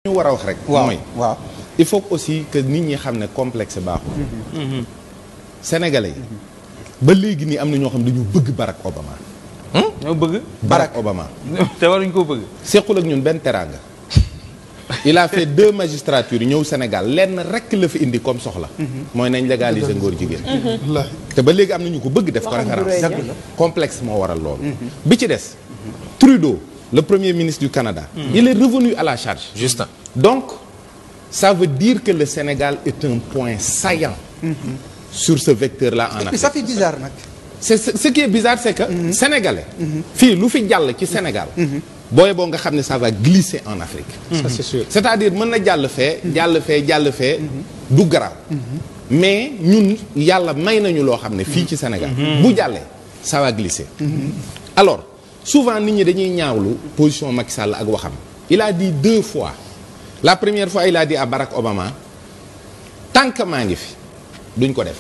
ñu war a wax rek. waaw il faut aussi que nit ñi xam ne complexe baaxul. Sénégalais yi. ba léegi nii am na ñoo xam ne dañu bëgg Barack Obama. ñoo bëgg. Barack Obama. te waruñ koo bëgg. sequl ak ñun benn teraanga. il a fait 2 magistratures ñëw Sénégal lenn rek la fi indi comme soxla. mooy nañ légaliser ngóor jigéen. te ba léegi am na ñu ko bëgg def ko référence. complexe moo waral loolu. bi ci des. Trudeau le premier ministre du Canada. il est revenu à la charge. juste. Donc, ça veut dire que le Sénégal est un point saillant sur ce vecteur-là en Afrique. Ça fait bizarre nag. Ce qui est bizarre, c'est que Sénégalais, fii lu fi jàll ci Sénégal, booy boo nga xam ne ça va glisser en Afrique. Ça c'est sûr. C'est-à-dire mën na jàll fee, du garaaw. Mais ñun yàlla may nañu loo xam ne fii ci Sénégal. bu jàllee ça va glisser. Alors, souvent nit ñi dañuy ñaawlu position Macky Sall ak waxam. Il a dit 2 fois. La première fois il a dit à Barack Obama tant que maa ngi fi duñ ko def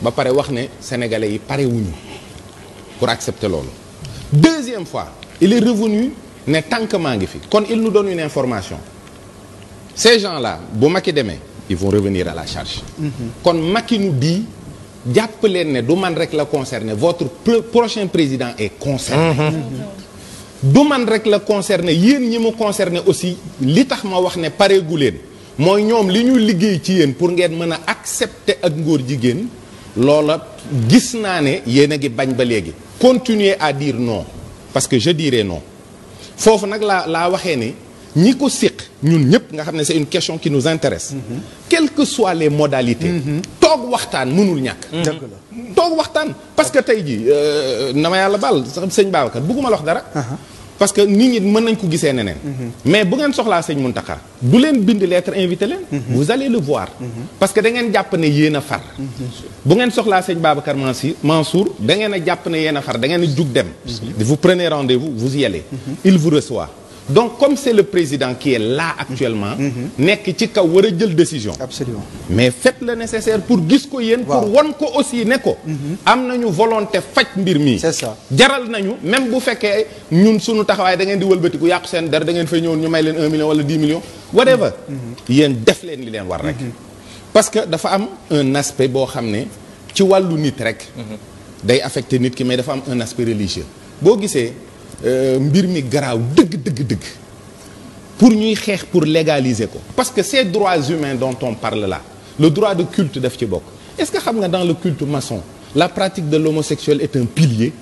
ba pare wax ne sénégalais yi pare wuñu pour accepter loolu. Deuxième fois il est revenu ne tant que maa ngi fi kon il nous donne une information ces gens-là bu Macky demee ils vont revenir à la charge. kon Macky nous dit jàpp leen ne du man rek la concerné votre prochain président est concerné. du man rek la concerné yéen ñi mu concerné aussi li tax ma wax ne pareegu leen mooy ñoom li ñu liggéey ci yéen pour ngeen mën a accepter ak ngóor jigéen loola gis naa ne yéen a ngi bañ ba léegi. continuer à dire non parce que je dirais non foofu nag laa waxee ne ñi ko séq ñun ñëpp nga xam ne c'est une question qui nous intéresse. quelles que soient les modalités. toog waxtaan mënul ñàkk. dëgg la toog waxtaan parce que tey jii na ma yàlla baal sëñ Babacar bëgguma la wax dara. parce que nit ñi mën nañ ko gisee neneen. mais bu ngeen soxlaa sëñ Mountakha du leen bind lettre invité leen. vous allez le voir. parce que da ngeen jàpp ne yéen a far. bu ngeen soxlaa sëñ Babacar Mansour da ngeen a jàpp ne yéen a far da ngeen a jug dem. vous prenez rendez-vous vous y allez. il vous reçoit. donc comme c'est le président qui est là actuellement. nekk ci kaw war a jël décision. Absolument. mais faites le nécessaire pour gis ko yéen. pour won ko aussi ne ko. am nañu volonté faj mbir mi. c'est ça jaral nañu même bu fekkee ñun sunu taxawaay da ngeen di wëlbatiku yàqu seen dara da ngeen fay ñëwoon ñu may leen 1 million wala 10 millions. whatever. yéen def leen li leen war rek. parce que dafa am un aspect boo xam ne ci wàllu nit rek. day affecté nit ki mais dafa am un aspect religieux. boo gisee. mbir mi garaaw dëgg pour ñuy xeex pour légaliser ko parce que ces droits humains dont on parle là le droit de culte daf ci bokk est-ce que xam nga dans le culte maçon la pratique de l'homosexuel est un pilier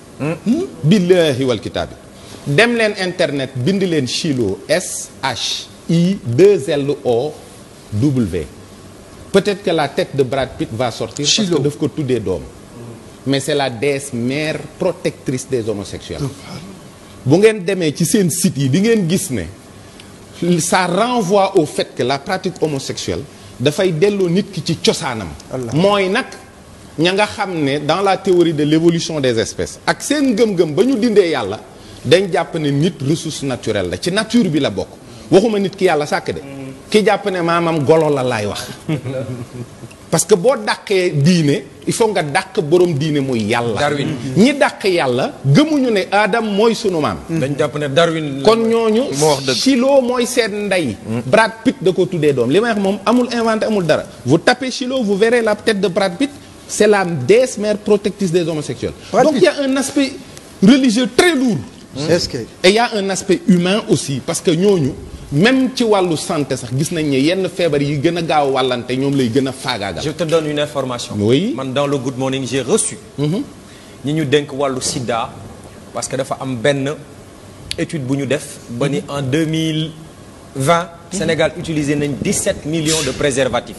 billahi wal kitaabi dem leen internet bind leen Shiloh SHI2LOW peut-être que la tête de Brad Pitt va sortir parce que daf ko tuddee doom mais c'est la déesse mère protectrice des homosexuels bu ngeen demee ci seen site yi di ngeen gis ne ça renvoie au fait que la pratique homosexuelle dafay delloo nit ki ci cosaanam mooy nag ña nga xam ne dans la théorie de l'évolution des espèces ak seen ngëm-ngëm ba ñu dindee yàlla dañ jàpp ne nit ressource naturelle la ci nature bi la bokk waxuma nit ki yàlla sàkk de ki jàpp ne maamam golo la laay wax parce que boo dàqee diine il faut nga dàq borom diine muy yàlla. Darwin ñi dàq yàlla gëmuñu ne Adam mooy sunu maam. dañ jàpp ne Darwin. kon ñooñu. moo wax dëgg Shiloh mooy seen ndey. Brad Pitt da ko tuddee doom li may wax moom amul inventé amul dara. vous tapez Shiloh vous verrez la tête de Brad Pitt c'est la déesse mère protectrice des homosexuels. donc il y a un aspect religieux très lourd. est-ce que. et il y a un aspect humain aussi parce que ñooñu. même ci wàllu santé sax gis nañ ne yenn feebar yi gën a gaaw wàllante ñoom lay gën a faagaagal. je te donne une information. oui man dans le Good Morning j'ai reçu. ñi ñu dénk wàllu sida parce que dafa am benn étude bu ñu def. ba ni en 2020. Sénégal utilisé nañ 17 millions de préservatifs.